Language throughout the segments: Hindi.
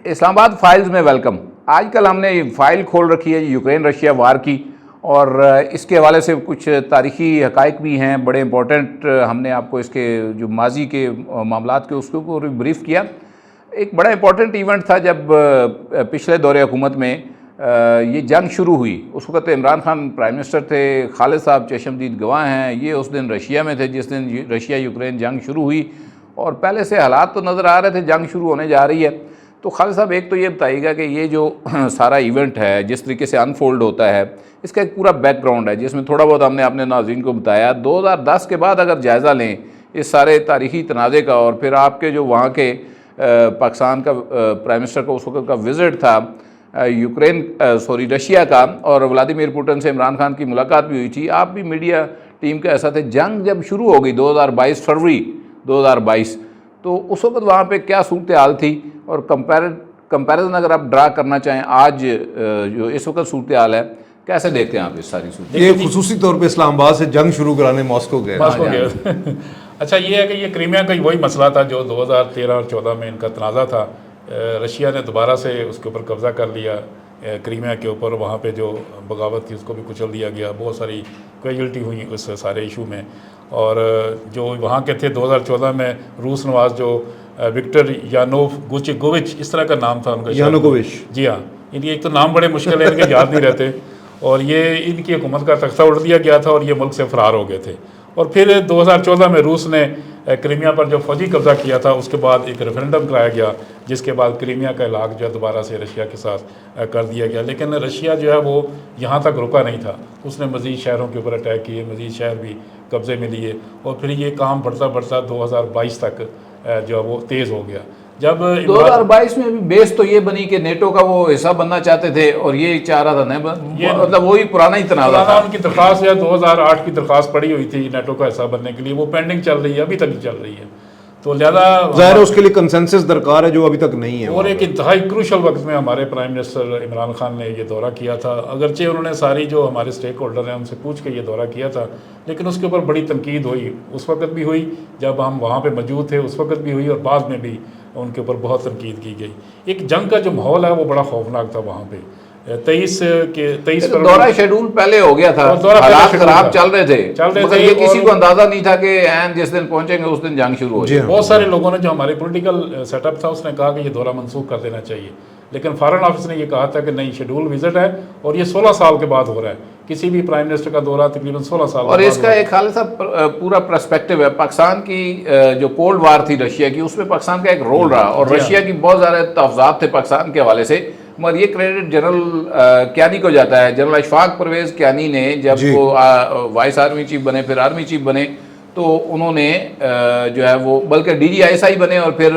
इस्लामाबाद फाइल्स में वेलकम। आजकल हमने ये फाइल खोल रखी है यूक्रेन रशिया वार की, और इसके हवाले से कुछ तारीख़ी हक़ाइक़ भी हैं बड़े इंपॉर्टेंट। हमने आपको इसके जो माजी के मामलात के उसके ऊपर ब्रीफ़ किया। एक बड़ा इंपॉर्टेंट इवेंट था जब पिछले दौरे हुकूमत में ये जंग शुरू हुई। उस वक़्त इमरान खान प्राइम मिनिस्टर थे, खालिद साहब चशमदीद गवाह हैं। ये उस दिन रशिया में थे जिस दिन रशिया यूक्रेन जंग शुरू हुई, और पहले से हालात तो नज़र आ रहे थे जंग शुरू होने जा रही है। तो खालिद साहब एक तो ये बताइएगा कि ये जो सारा इवेंट है जिस तरीके से अनफोल्ड होता है, इसका एक पूरा बैकग्राउंड है जिसमें थोड़ा बहुत हमने अपने नाज़रीन को बताया। 2010 के बाद अगर जायज़ा लें इस सारे तारीख़ी तनाज़े का, और फिर आपके जो वहाँ के पाकिस्तान का प्राइम मिनिस्टर का उस वक्त का विज़िट था रशिया का, और व्लादिमीर पुतिन से इमरान खान की मुलाकात भी हुई थी। आप भी मीडिया टीम के ऐसा थे। जंग जब शुरू हो गई 2022 फरवरी 2022, तो उस वक्त वहाँ पे क्या सूरत हाल थी, और कंपैरिजन अगर आप ड्रा करना चाहें आज जो इस वक्त सूरत हाल है, कैसे देखते हैं आप इस सारी सूरत? ये खुसूसी तौर पे इस्लामाबाद से जंग शुरू कराने मॉस्को गए। अच्छा, ये है कि ये क्रीमिया का वही मसला था जो 2013 और 14 में इनका तनाज़ा था। रशिया ने दोबारा से उसके ऊपर कब्ज़ा कर लिया क्रीमिया के ऊपर। वहाँ पे जो बगावत थी उसको भी कुचल दिया गया। बहुत सारी कैजुअल्टी हुई उस सारे इशू में। और जो वहाँ के थे 2014 में रूस नवाज जो विक्टर यानोविच इस तरह का नाम था उनका, यानुकोविच। जी हाँ, इनके एक तो नाम बड़े मुश्किल है, इनके याद नहीं रहते। और ये इनकी हुकूमत का तख्ता उड़ दिया गया था और ये मुल्क से फ़रार हो गए थे। और फिर 2014 में रूस ने क्रीमिया पर जो फौजी कब्ज़ा किया था, उसके बाद एक रेफरेंडम कराया गया जिसके बाद क्रीमिया का इलाक़ जो है दोबारा से रशिया के साथ कर दिया गया। लेकिन रशिया जो है वो यहाँ तक रुका नहीं था, उसने मज़ीद शहरों के ऊपर अटैक किए, मज़ीद शहर भी कब्ज़े में लिए, और फिर ये काम बढ़ता बढ़ता 2022 तक जो है वो तेज़ हो गया। जब 2022 में भी बेस तो ये बनी कि नेटो का वो हिस्सा बनना चाहते थे, और ये चाह रहा था नहीं, मतलब वही पुराना ही तनाज़ा था। उनकी दरख्वास्त या 2008 की दरख्वास्त पड़ी हुई थी नेटो का हिस्सा बनने के लिए, वो पेंडिंग चल रही है, अभी तक चल रही है। तो ज़्यादा ज़ाहिर है उसके लिए कंसेंसस दरकार है जो अभी तक नहीं है। और एक इंतहाई क्रूशल वक्त में हमारे प्राइम मिनिस्टर इमरान खान ने ये दौरा किया था। अगरचे उन्होंने सारी जो हमारे स्टेक होल्डर हैं उनसे पूछ के ये दौरा किया था, लेकिन उसके ऊपर बड़ी तनकीद हुई। उस वक्त भी हुई जब हम वहाँ पे मौजूद थे, उस वक्त भी हुई, और बाद में भी उनके ऊपर बहुत तनकीद की गई। एक जंग का जो माहौल है वो बड़ा खौफनाक था वहाँ पे। 23 दौरा शेड्यूल पहले हो गया था, हालात खराब चल रहे थे, ये किसी को अंदाजा नहीं था कि जिस दिन पहुंचेंगे उस दिन जंग शुरू हो जाए। बहुत सारे लोगों ने, जो हमारे पॉलिटिकल सेटअप था, उसने कहा कि ये दौरा मंसूख कर देना चाहिए, लेकिन फॉरेन ऑफिस ने ये कहा था कि नहीं, शेड्यूल विजिट है और ये 16 साल के बाद हो रहा है। किसी भी प्राइम मिनिस्टर का दौरा तकरीबन 16 साल और इसका एक खालिद साहब पूरा पर्सपेक्टिव है। पाकिस्तान की जो कोल्ड वार थी रशिया की, उसमें पाकिस्तान का एक रोल रहा, और रशिया की बहुत ज़्यादा तहफ़्ज़ात थे पाकिस्तान के हवाले से, मगर ये क्रेडिट जनरल क्यानी को जाता है। जनरल अशफाक परवेज़ क्यानी ने जब वो वाइस आर्मी चीफ बने, फिर आर्मी चीफ बने, तो उन्होंने जो है वो बल्कि DGISI बने और फिर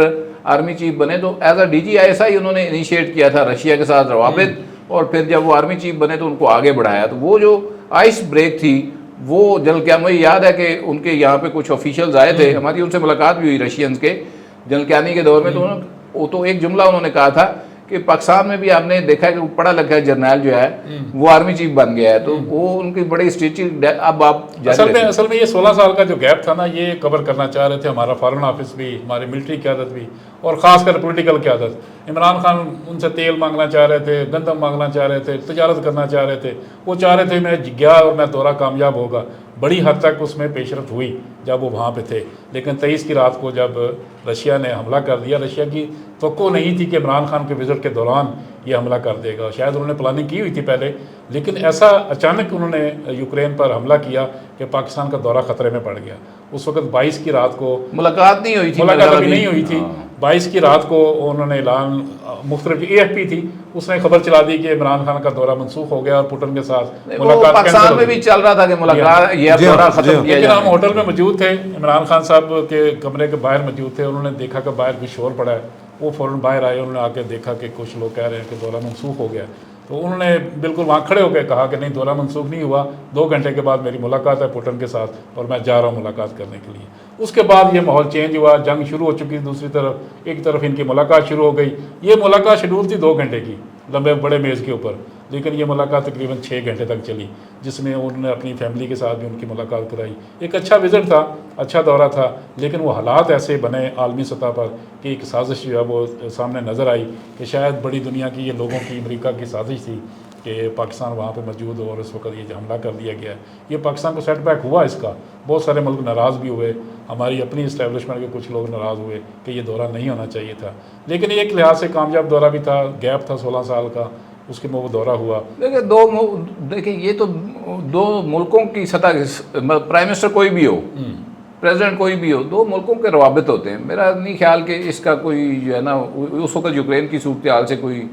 आर्मी चीफ बने, तो एज अ DGISI उन्होंने इनिशिएट किया था रशिया के साथ रवाबित, और फिर जब वो आर्मी चीफ बने तो उनको आगे बढ़ाया। तो वो जो आइस ब्रेक थी वो जनरल क्या, मुझे याद है कि उनके यहाँ पे कुछ ऑफिशियल्स आए थे, हमारी उनसे मुलाकात भी हुई रशियंस के जनरल क्यानी के दौर में। तो एक जुमला उन्होंने कहा था कि पाकिस्तान में भी आपने देखा है कि पढ़ा लिखा जर्नल जो है वो आर्मी चीफ बन गया है, तो वो उनकी बड़ी स्ट्रेटेजिक। अब आप असल में ये 16 साल का जो गैप था ना, ये कवर करना चाह रहे थे हमारा फॉरेन ऑफिस भी, हमारी मिलिट्री क़यादत भी, और ख़ासकर पॉलिटिकल क़यादत। इमरान खान उनसे तेल मांगना चाह रहे थे, गंदम मांगना चाह रहे थे, तजारत करना चाह रहे थे। वो चाह रहे थे मैं गया और मैं दौरा कामयाब होगा। बड़ी हद तक उसमें पेशरफ हुई जब वो वहाँ पे थे, लेकिन 23 की रात को जब रशिया ने हमला कर दिया, रशिया की तवक्को नहीं थी कि इमरान खान के विज़िट के दौरान ये हमला कर देगा। शायद उन्होंने प्लानिंग की हुई थी पहले, लेकिन ऐसा अचानक उन्होंने यूक्रेन पर हमला किया कि पाकिस्तान का दौरा ख़तरे में पड़ गया। उस वक्त 22 की रात को मुलाकात नहीं हुई थी, मुलाकात अभी नहीं हुई थी। 22 की रात को उन्होंने ऐलान, मुख्तलिफ AFP थी, उसने खबर चला दी कि इमरान खान का दौरा मनसूख हो गया और पुतिन के साथ मुलाकात पाकिस्तान में भी चल रहा था कि मुलाकात ये दौरा खत्म किया जाए। हम होटल में मौजूद थे, इमरान खान साहब के कमरे के बाहर मौजूद थे। उन्होंने देखा कि बाहर कुछ शोर पड़ा है, वो फ़ौरन बाहर आए। उन्होंने आके देखा कि कुछ लोग कह रहे हैं कि दौरा मनसूख हो गया, तो उन्होंने बिल्कुल वहाँ खड़े होकर कहा कि नहीं, दौरा मनसूख नहीं हुआ, 2 घंटे के बाद मेरी मुलाकात है पुतिन के साथ और मैं जा रहा हूँ मुलाकात करने के लिए। उसके बाद ये माहौल चेंज हुआ, जंग शुरू हो चुकी थी। दूसरी तरफ एक तरफ इनकी मुलाकात शुरू हो गई। ये मुलाकात शेड्यूल थी 2 घंटे की, लंबे बड़े मेज़ के ऊपर। लेकिन ये मुलाकात तकरीबन 6 घंटे तक चली, जिसमें उन्होंने अपनी फैमिली के साथ भी उनकी मुलाकात कराई। एक अच्छा विज़िट था, अच्छा दौरा था, लेकिन वो हालात ऐसे बने आलमी सतह पर कि एक साजिश जो है वो सामने नज़र आई कि शायद बड़ी दुनिया की ये लोगों की, अमेरिका की साजिश थी कि पाकिस्तान वहाँ पे मौजूद हो और इस वक्त ये जो हमला कर दिया गया है, ये पाकिस्तान को सेटबैक हुआ इसका। बहुत सारे मुल्क नाराज़ भी हुए, हमारी अपनी इस्टेब्लिशमेंट के कुछ लोग नाराज़ हुए कि ये दौरा नहीं होना चाहिए था, लेकिन एक लिहाज से कामयाब दौरा भी था। गैप था 16 साल का, उसके में वो दौरा हुआ। देखिए ये तो दो मुल्कों की सतह, प्राइम मिनिस्टर कोई भी हो, प्रेसिडेंट कोई भी हो, दो मुल्कों के रवाबित होते हैं। मेरा नहीं ख्याल कि इसका कोई जो है ना उस वक्त यूक्रेन की सूरत हाल से कोई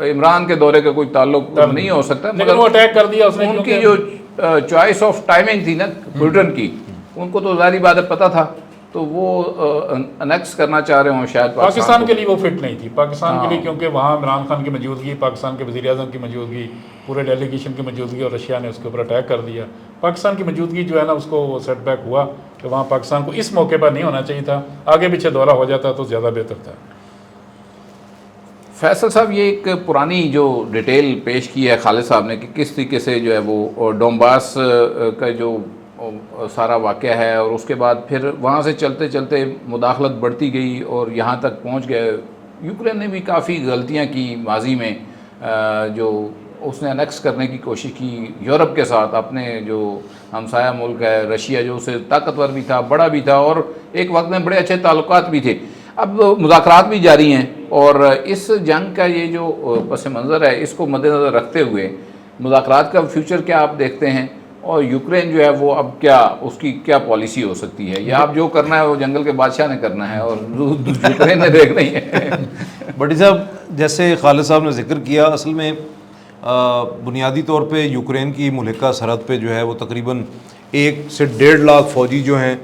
इमरान के दौरे का कोई ताल्लुक नहीं हो सकता, मगर वो अटैक कर दिया उसने। उनकी जो चॉइस ऑफ टाइमिंग थी ना पुतिन की, उनको तो ज़ाहिर बात है पता था, तो वो अनेक्स करना चाह रहे हों शायद पाकिस्तान के लिए वो फिट नहीं थी, पाकिस्तान के लिए, क्योंकि वहाँ इमरान खान की मौजूदगी, पाकिस्तान के वज़ीर आज़म की मौजूदगी, पूरे डेलीगेशन की मौजूदगी, और रशिया ने उसके ऊपर अटैक कर दिया। पाकिस्तान की मौजूदगी जो है ना उसको सेटबैक हुआ कि वहाँ पाकिस्तान को इस मौके पर नहीं होना चाहिए था, आगे पीछे दौरा हो जाता तो ज़्यादा बेहतर था। फैसल साहब, ये एक पुरानी जो डिटेल पेश की है खालिद साहब ने कि किस तरीके से जो है वो डोंबास का जो सारा वाक़या है, और उसके बाद फिर वहाँ से चलते चलते मुदाखलत बढ़ती गई और यहाँ तक पहुँच गए। यूक्रेन ने भी काफ़ी गलतियाँ की माजी में, जो उसने अनेक्स करने की कोशिश की यूरोप के साथ, अपने जो हमसाया मुल्क है रशिया, जो उससे ताकतवर भी था, बड़ा भी था, और एक वक्त में बड़े अच्छे ताल्लुकात भी थे। अब मुज़ाकरात भी जारी हैं, और इस जंग का ये जो पस मंज़र है, इसको मद्देनज़र रखते हुए मुज़ाकरात का फ्यूचर क्या आप देखते हैं, और यूक्रेन जो है वो अब क्या, उसकी क्या पॉलिसी हो सकती है, या आप जो करना है वो जंगल के बादशाह ने करना है और यूक्रेन ने देखना ही है? बटी साहब, जैसे खालिद साहब ने जिक्र किया, असल में बुनियादी तौर पे यूक्रेन की मुल्का सरहद पे जो है वो तकरीबन 1 से 1.5 लाख फ़ौजी जो हैं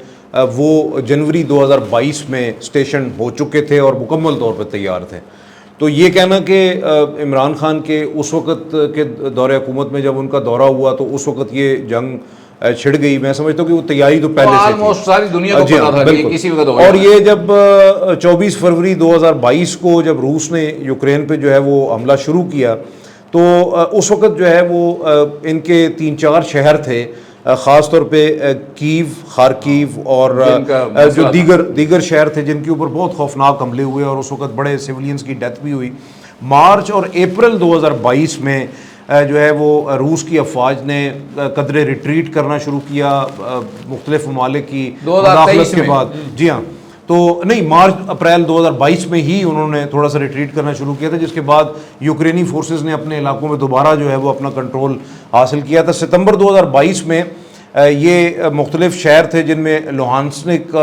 वो जनवरी 2022 में स्टेशन हो चुके थे और मुकम्मल तौर पे तैयार थे। तो ये कहना कि इमरान खान के उस वक़्त के दौरे हुकूमत में जब उनका दौरा हुआ तो उस वक़्त ये जंग छिड़ गई, मैं समझता हूँ कि वो तैयारी तो पहले से थी, सारी दुनिया को पता था कि किसी वक्त होगा। और ये जब 24 फरवरी 2022 को जब रूस ने यूक्रेन पे जो है वो हमला शुरू किया, तो उस वक़्त जो है वो इनके 3-4 शहर थे, ख़ास तौर पे कीव, खारकीव और जो दीगर शहर थे जिनके ऊपर बहुत खौफनाक हमले हुए और उस वक़्त बड़े सिविलियंस की डेथ भी हुई। मार्च और अप्रैल 2022 में जो है वो रूस की अफवाज ने कदरे रिट्रीट करना शुरू किया मुख्तलिफ ममालिक की मुदाखलत के बाद। जी हाँ, तो नहीं, मार्च अप्रैल 2022 में ही उन्होंने थोड़ा सा रिट्रीट करना शुरू किया था, जिसके बाद यूक्रेनी फोर्सेस ने अपने इलाकों में दोबारा जो है वो अपना कंट्रोल हासिल किया था। सितंबर 2022 में ये मुख्तलिफ शहर थे जिनमें लुहानस्क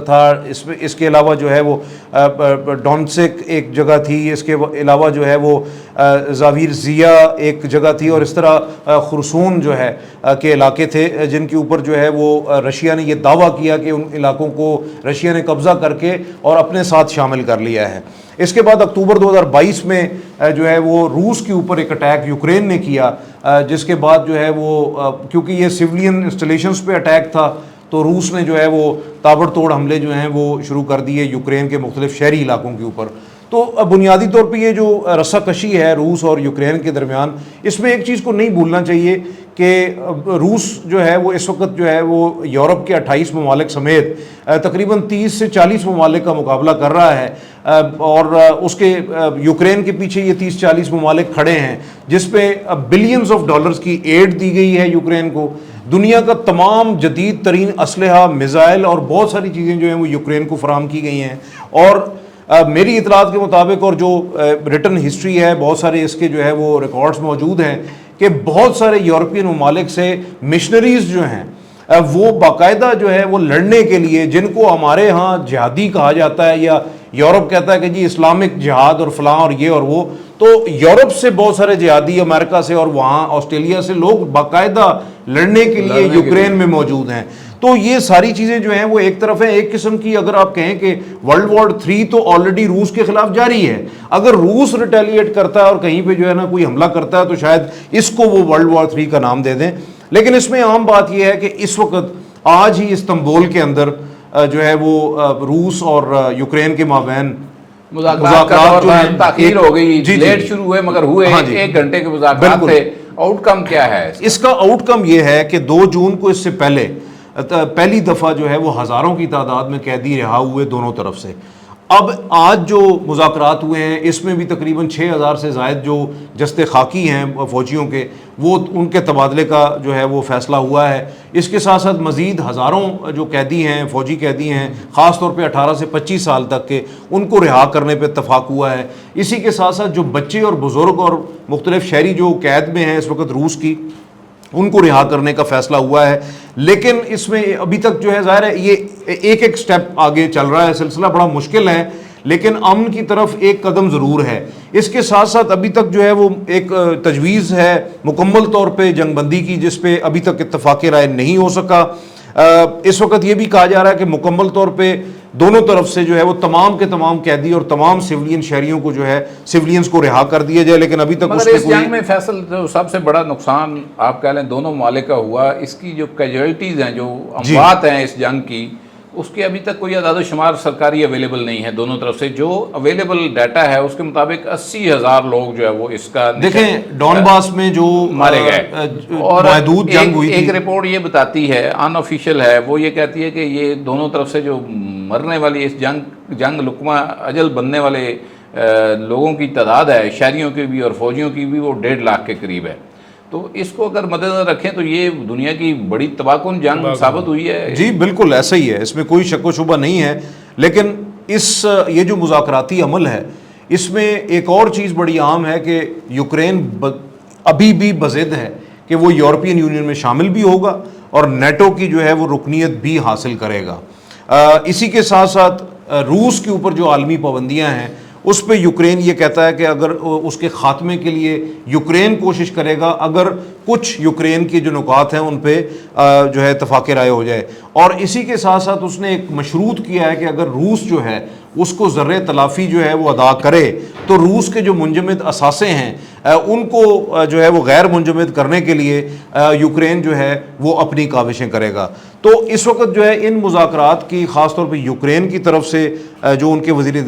था, इसके अलावा जो है वो डोनेत्स्क एक जगह थी, इसके अलावा जो है वो ज़ाविरज़िया एक जगह थी, और इस तरह खुरसून जो है के इलाके थे जिनके ऊपर जो है वो रशिया ने ये दावा किया कि उन इलाकों को रशिया ने कब्ज़ा करके और अपने साथ शामिल कर लिया है। इसके बाद अक्टूबर 2022 में जो है वो रूस के ऊपर एक अटैक यूक्रेन ने किया, जिसके बाद जो है वो क्योंकि ये सिविलियन इंस्टॉलेशंस पे अटैक था, तो रूस ने जो है वो ताबड़तोड़ हमले जो हैं वो शुरू कर दिए यूक्रेन के मुख्तलिफ शहरी इलाकों के ऊपर। तो बुनियादी तौर पे ये जो रस्साकशी है रूस और यूक्रेन के दरमियान, इसमें एक चीज़ को नहीं भूलना चाहिए कि रूस जो है वो इस वक्त जो है वो यूरोप के 28 ममालिक समेत तकरीबन 30 से 40 ममालिक का मुकाबला कर रहा है, और उसके यूक्रेन के पीछे ये 30-40 ममालिक खड़े हैं जिस पे बिलियंस ऑफ डॉलर्स की एड दी गई है यूक्रेन को। दुनिया का तमाम जदीद तरीन असलहा, मिज़ाइल और बहुत सारी चीज़ें जो हैं वो यूक्रेन को फराहम की गई हैं, और मेरी इतलात के मुताबिक और जो रिटन हिस्ट्री है, बहुत सारे इसके जो है वो रिकॉर्ड्स मौजूद हैं कि बहुत सारे यूरोपियन ममालिक से मिशनरीज़ जो हैं वो बाकायदा जो है वो लड़ने के लिए, जिनको हमारे यहाँ जिहादी कहा जाता है या यूरोप कहता है कि जी इस्लामिक जिहाद और फलां और ये और वो, तो यूरोप से बहुत सारे जिहादी, अमेरिका से और वहाँ ऑस्ट्रेलिया से लोग बाकायदा लड़ने के लिए यूक्रेन में मौजूद हैं। तो ये सारी चीज़ें जो हैं वो एक तरफ है, एक किस्म की अगर आप कहें कि वर्ल्ड वॉर 3 तो ऑलरेडी रूस के खिलाफ जारी है, अगर रूस रिटेलिएट करता है और कहीं पे जो है ना कोई हमला करता है तो शायद इसको वो वर्ल्ड वॉर 3 का नाम दे दें। लेकिन इसमें आम बात यह है कि इस वक्त आज ही इस्तांबुल के अंदर जो है वो रूस और यूक्रेन के माबैन मुज़ाकरात का दौर था, ताख़ीर हो गई, लेट शुरू हुए मगर हुए, हाँ जी, 1 घंटे के मुज़ाकरात थे। आउटकम क्या है इसका? आउटकम ये है कि 2 जून को इससे पहले पहली दफ़ा जो है वो हज़ारों की तादाद में कैदी रिहा हुए दोनों तरफ से। अब आज जो मुज़ाकरात हुए हैं इसमें भी तकरीबन 6000 से ज़ायद जो जस्ते खाकी हैं फ़ौजियों के, वो उनके तबादले का जो है वो फ़ैसला हुआ है। इसके साथ साथ मज़ीद हज़ारों जो कैदी हैं, फ़ौजी कैदी हैं, ख़ास तौर पे 18 से 25 साल तक के, उनको रिहा करने पे इत्तफ़ाक़ हुआ है। इसी के साथ साथ जो बच्चे और बुज़ुर्ग और मुख्तलिफ़ शहरी जो कैद में हैं इस वक्त रूस की, उनको रिहा करने का फैसला हुआ है। लेकिन इसमें अभी तक जो है ज़ाहिर है ये एक एक स्टेप आगे चल रहा है, सिलसिला बड़ा मुश्किल है, लेकिन अमन की तरफ एक कदम ज़रूर है। इसके साथ साथ अभी तक जो है वो एक तजवीज़ है मुकम्मल तौर पे जंगबंदी की, जिस पे अभी तक इत्तफ़ाक़ राय नहीं हो सका। इस वक्त ये भी कहा जा रहा है कि मुकम्मल तौर पे दोनों तरफ से जो है वो तमाम के तमाम कैदी और तमाम सिविलियन शहरियों को जो है सिविलियंस को रिहा कर दिया जाए, लेकिन अभी तक मगर इस जंग में फैसल जो सबसे बड़ा नुकसान आप कह लें दोनों ममालिक का हुआ, इसकी जो कैजुअलिटीज़ हैं, जो अमवात हैं इस जंग की, उसकी अभी तक कोई अदाद शुमार सरकारी अवेलेबल नहीं है दोनों तरफ से। जो अवेलेबल डाटा है उसके मुताबिक 80,000 लोग जो है वो इसका देखें डॉनबास में जो मारे गए। और जंग हुई एक रिपोर्ट ये बताती है, अनऑफिशियल है, वो ये कहती है कि ये दोनों तरफ से जो मरने वाली इस जंग लुकमा अजल बनने वाले लोगों की तादाद है, शहरियों की भी और फौजियों की भी, वो 1.5 लाख के करीब है। तो इसको अगर मद्देनजर रखें तो ये दुनिया की बड़ी तबाहकुन जंग साबित हुई है। जी बिल्कुल ऐसा ही है, इसमें कोई शक व शुबा नहीं है। लेकिन ये जो मुज़ाकराती अमल है इसमें एक और चीज़ बड़ी आम है कि यूक्रेन अभी भी बज़िद है कि वो यूरोपियन यूनियन में शामिल भी होगा और नेटो की जो है वो रुकनीत भी हासिल करेगा। इसी के साथ साथ रूस के ऊपर जो आलमी पाबंदियाँ हैं उस पर यूक्रेन ये कहता है कि अगर उसके ख़ात्मे के लिए यूक्रेन कोशिश करेगा, अगर कुछ यूक्रेन के जो नुकात हैं उन पे जो है इत्तफ़ाक़ राय हो जाए। और इसी के साथ साथ उसने एक मशरूत किया है कि अगर रूस जो है उसको ज़र्रे तलाफ़ी जो है वो अदा करे तो रूस के जो मुंजमद असासे हैं उनको जो है वो गैर मुंजमद करने के लिए यूक्रेन जो है वो अपनी काविशें करेगा। तो इस वक्त जो है इन मुज़ाकरात की ख़ास तौर पर यूक्रेन की तरफ से जो उनके वज़ीर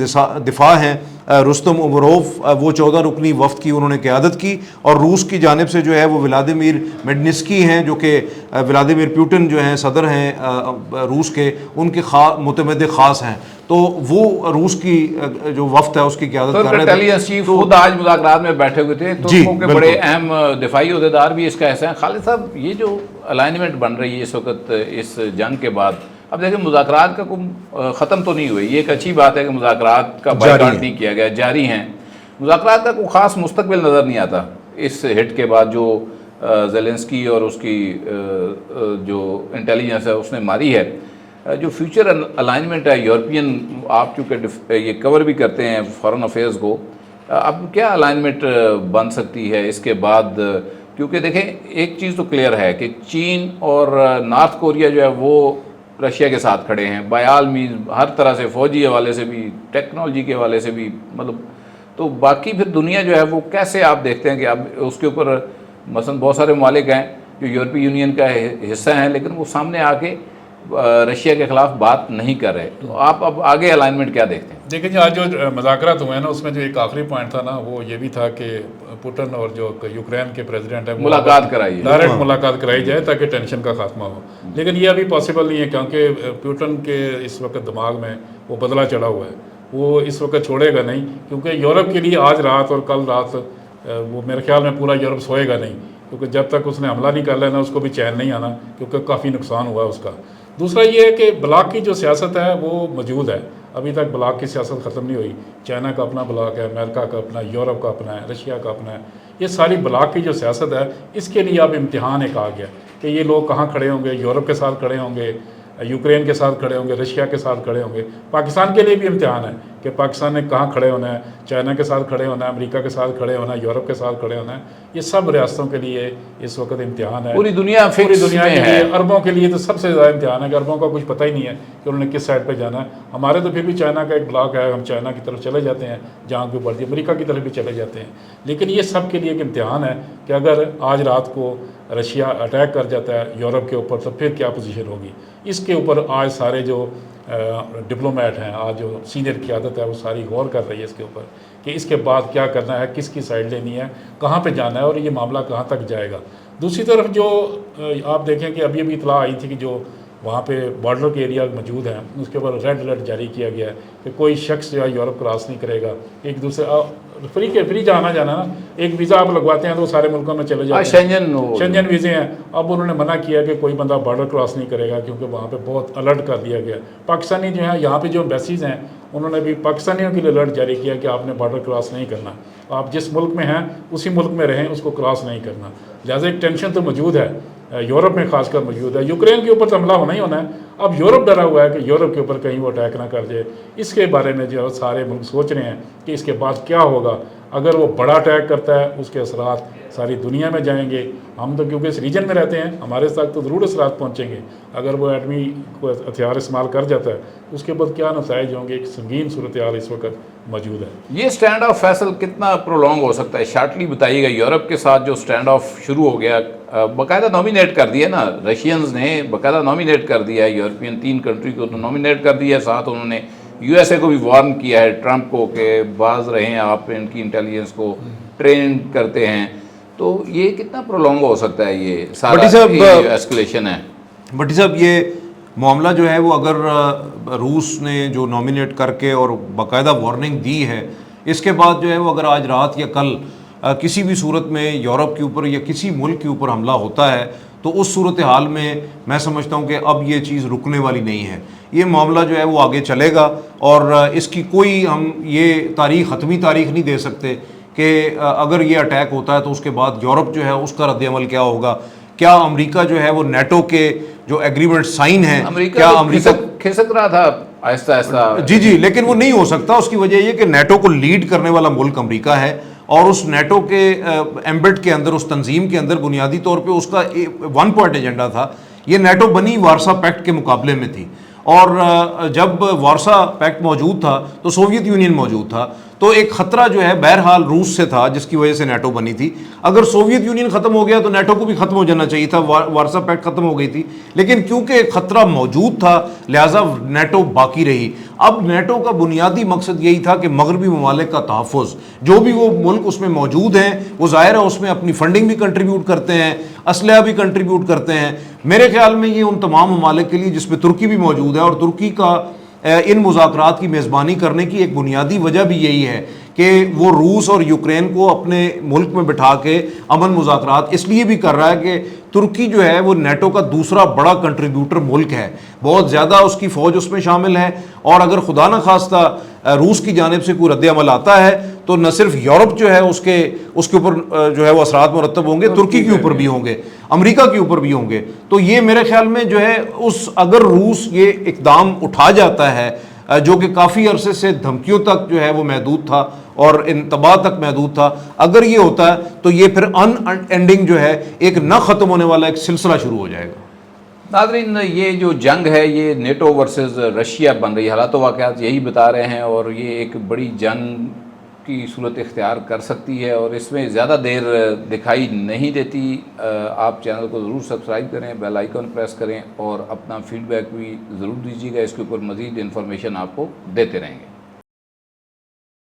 दिफा हैं रुस्तम उमरोव, वो 14 रुकनी वफ़द की उन्होंने क़यादत की, और रूस की जानिब से जो है वो व्लादिमीर मेडनिस्की हैं जो कि व्लादिमीर पुतिन जो हैं सदर हैं रूस के, उनके मुतमद ख़ास हैं। तो वो रूस की जो वफ़द है उसकी क़यादत कर रहे थे। इंटेलिजेंस चीफ खुद आज मुज़ाकरात में बैठे हुए थे, तो उनके बड़े अहम दिफाई अहदेदार भी इसका हिस्सा हैं। खालिद साहब, ये जो अलाइनमेंट बन रही है इस वक्त इस जंग के बाद, अब देखिए मुज़ाकरात का कोई ख़त्म तो नहीं हुई, ये एक अच्छी बात है कि मुज़ाकरात का बायकॉट नहीं किया गया, जारी हैं। मुज़ाकरात का कोई ख़ास मुस्तकबिल नज़र नहीं आता इस हिट के बाद जो ज़ेलेंस्की और उसकी जो इंटेलिजेंस है उसने मारी है। जो फ्यूचर अलाइनमेंट है यूरोपियन, आप चूँकि ये कवर भी करते हैं फॉरेन अफेयर्स को, अब क्या अलाइनमेंट बन सकती है इसके बाद? क्योंकि देखें एक चीज़ तो क्लियर है कि चीन और नॉर्थ कोरिया जो है वो रशिया के साथ खड़े हैं बाय ऑल मीन, हर तरह से, फ़ौजी हवाले से भी, टेक्नोलॉजी के हवाले से भी, मतलब। तो बाकी फिर दुनिया जो है वो कैसे आप देखते हैं कि अब उसके ऊपर मसलन बहुत सारे ममालिक हैं जो यूरोपीय यूनियन का हिस्सा हैं लेकिन वो सामने आके रशिया के ख़िलाफ़ बात नहीं कर रहे, तो आप अब आगे अलाइनमेंट क्या देखते हैं? देखिए जी, आज जो मुज़ाकरात हुए हैं ना उसमें जो एक आखिरी पॉइंट था ना वो ये भी था कि पुतिन और जो यूक्रेन के प्रेसिडेंट है मुलाकात कराई, डायरेक्ट मुलाकात कराई जाए ताकि टेंशन का खात्मा हो। लेकिन ये अभी पॉसिबल नहीं है क्योंकि पुतिन के इस वक्त दिमाग में वो बदला चढ़ा हुआ है, वो इस वक्त छोड़ेगा नहीं, क्योंकि यूरोप के लिए आज रात और कल रात वो मेरे ख्याल में पूरा यूरोप सोएगा नहीं, क्योंकि जब तक उसने हमला नहीं कर लेना उसको भी चैन नहीं आना, क्योंकि काफ़ी नुकसान हुआ है उसका। दूसरा ये है कि ब्लॉक की जो सियासत है वो मौजूद है, अभी तक ब्लॉक की सियासत ख़त्म नहीं हुई। चाइना का अपना ब्लॉक है, अमेरिका का अपना, यूरोप का अपना है, रशिया का अपना है। ये सारी ब्लॉक की जो सियासत है इसके लिए अब इम्तिहान एक आ गया कि ये लोग कहाँ खड़े होंगे, यूरोप के साथ खड़े होंगे, यूक्रेन के साथ खड़े होंगे, रशिया के साथ खड़े होंगे। पाकिस्तान के लिए भी इम्तिहान है कि पाकिस्तान ने कहाँ खड़े होना है, चाइना के साथ खड़े होना है, अमेरिका के साथ खड़े होना है, यूरोप के साथ खड़े होना है। ये सब रियासतों के लिए इस वक्त इम्तिहान है, पूरी दुनिया के लिए। अरबों के लिए तो सबसे ज़्यादा इम्तिहान है कि अरबों का कुछ पता ही नहीं है कि उन्होंने किस साइड पर जाना है। हमारे तो फिर भी चाइना का एक ब्लॉक है, हम चाइना की तरफ चले जाते हैं, जहाँ भी बढ़ती है, अमेरिका की तरफ भी चले जाते हैं। लेकिन ये सब के लिए एक इम्तिहान है कि अगर आज रात को रशिया अटैक कर जाता है यूरोप के ऊपर तो फिर क्या पोजीशन होगी। इसके ऊपर आज सारे जो डिप्लोमेट हैं, आज जो सीनियर क़यादत है वो सारी गौर कर रही है इसके ऊपर कि इसके बाद क्या करना है, किसकी साइड लेनी है, कहाँ पे जाना है और ये मामला कहाँ तक जाएगा। दूसरी तरफ जो आप देखें कि अभी अभी इतला आई थी कि जो वहाँ पे बॉर्डर के एरिया मौजूद हैं उसके ऊपर रेड अलर्ट जारी किया गया है कि कोई शख्स जो है यूरोप क्रॉस नहीं करेगा। एक दूसरे फ्री जाना ना, एक वीज़ा आप लगवाते हैं तो सारे मुल्कों में चले जाते हैं, शेंजन वीज़े हैं। अब उन्होंने मना किया कि कोई बंदा बॉर्डर क्रॉस नहीं करेगा क्योंकि वहाँ पे बहुत अलर्ट कर दिया गया। पाकिस्तानी जो है यहाँ पे जो एम्बेसीज़ हैं उन्होंने भी पाकिस्तानियों के लिए अलर्ट जारी किया कि आपने बॉर्डर क्रॉस नहीं करना, आप जिस मुल्क में हैं उसी मुल्क में रहें, उसको क्रॉस नहीं करना। लिहाजा एक टेंशन तो मौजूद है, यूरोप में खासकर मौजूद है। यूक्रेन के ऊपर तो हमला होना ही होना है। अब यूरोप डरा हुआ है कि यूरोप के ऊपर कहीं वो अटैक ना कर जाए। इसके बारे में जो सारे मुल्क सोच रहे हैं कि इसके बाद क्या होगा। अगर वो बड़ा अटैक करता है उसके असरात सारी दुनिया में जाएंगे। हम तो क्योंकि इस रीजन में रहते हैं, हमारे साथ तो ज़रूर असरात पहुँचेंगे। अगर वो एटमी को हथियार इस्तेमाल कर जाता है उसके बाद क्या नताइज होंगे, एक संगीन सूरत हाल इस वक्त मौजूद है। ये स्टैंड ऑफ फैसल कितना प्रोलॉन्ग हो सकता है, शार्टली बताइएगा। यूरोप के साथ जो स्टैंड ऑफ शुरू हो गया, बाकायदा नॉमिनेट कर दिया ना, रशियंस ने बाकायदा नॉमिनेट कर दिया है, यूरोपियन 3 कंट्री को तो नॉमिनेट कर दिया है। साथ उन्होंने यूएसए को भी वार्न किया है, ट्रंप को, कि बाज रहें आप, इनकी इंटेलिजेंस को ट्रेन करते हैं। तो ये कितना प्रोलॉन्ग हो सकता है ये सारा एस्केलेशन है? भट्टी साहब, ये मामला जो है वो अगर रूस ने जो नॉमिनेट करके और बाकायदा वार्निंग दी है, इसके बाद जो है वो अगर आज रात या कल किसी भी सूरत में यूरोप के ऊपर या किसी मुल्क के ऊपर हमला होता है तो उस सूरत हाल में मैं समझता हूँ कि अब ये चीज़ रुकने वाली नहीं है। ये मामला जो है वो आगे चलेगा और इसकी कोई हम ये तारीख, हतमी तारीख नहीं दे सकते कि अगर ये अटैक होता है तो उसके बाद यूरोप जो है उसका रद्द-ए-अमल क्या होगा। क्या अमेरिका जो है वो नेटो के जो एग्रीमेंट साइन है, क्या अमेरिका खिसक रहा था आहिस्ता आहिस्ता? जी, लेकिन वो नहीं हो सकता। उसकी वजह ये कि नेटो को लीड करने वाला मुल्क अमेरिका है और उस नेटो के एम्बेड के अंदर, उस तंजीम के अंदर बुनियादी तौर पे उसका 1 पॉइंट एजेंडा था। ये नेटो बनी वारसा पैक्ट के मुकाबले में थी और जब वारसा पैक्ट मौजूद था तो सोवियत यूनियन मौजूद था। तो एक ख़तरा जो है बहरहाल रूस से था जिसकी वजह से नेटो बनी थी। अगर सोवियत यूनियन ख़त्म हो गया तो नेटो को भी ख़त्म हो जाना चाहिए था, वारसा पैक्ट ख़त्म हो गई थी। लेकिन क्योंकि एक ख़तरा मौजूद था लिहाजा नेटो बाकी रही। अब नेटो का बुनियादी मकसद यही था कि मगरबी ममालिक का तहफ़्फ़ुज़, जो भी वो मुल्क उसमें मौजूद हैं वो ज़ाहिर है उसमें अपनी फ़ंडिंग भी कंट्रीब्यूट करते हैं, असलहा भी कंट्रीब्यूट करते हैं। मेरे ख्याल में ये उन तमाम ममालिक के लिए, जिसमें तुर्की भी मौजूद है, और तुर्की का इन मुज़ाकरात की मेज़बानी करने की एक बुनियादी वजह भी यही है कि वो रूस और यूक्रेन को अपने मुल्क में बिठा के अमन मुज़ाकरात इसलिए भी कर रहा है कि तुर्की जो है वो नेटो का दूसरा बड़ा कंट्रीब्यूटर मुल्क है, बहुत ज़्यादा उसकी फ़ौज उसमें शामिल है। और अगर खुदा न खास्ता रूस की जानिब से कोई रद्द-ए-अमल आता है तो न सिर्फ यूरोप जो है उसके ऊपर जो है वो असरात मुरतब होंगे, तुर्की के ऊपर भी होंगे, अमेरिका के ऊपर भी होंगे। तो ये मेरे ख्याल में जो है अगर रूस ये इकदाम उठा जाता है जो कि काफ़ी अरसे से धमकियों तक जो है वो महदूद था और इंतबाह तक महदूद था, अगर ये होता है तो ये फिर अनएंडिंग जो है एक न ख़त्म होने वाला एक सिलसिला शुरू हो जाएगा। नाज़रीन, ये जो जंग है ये नेटो वर्सेस रशिया बन रही है, हालात वाक़यात यही बता रहे हैं और ये एक बड़ी जंग की सूरत इख्तियार कर सकती है और इसमें ज़्यादा देर दिखाई नहीं देती। आप चैनल को ज़रूर सब्सक्राइब करें, बेल आइकन प्रेस करें और अपना फीडबैक भी ज़रूर दीजिएगा। इसके ऊपर मज़ीद इन्फॉर्मेशन आपको देते रहेंगे।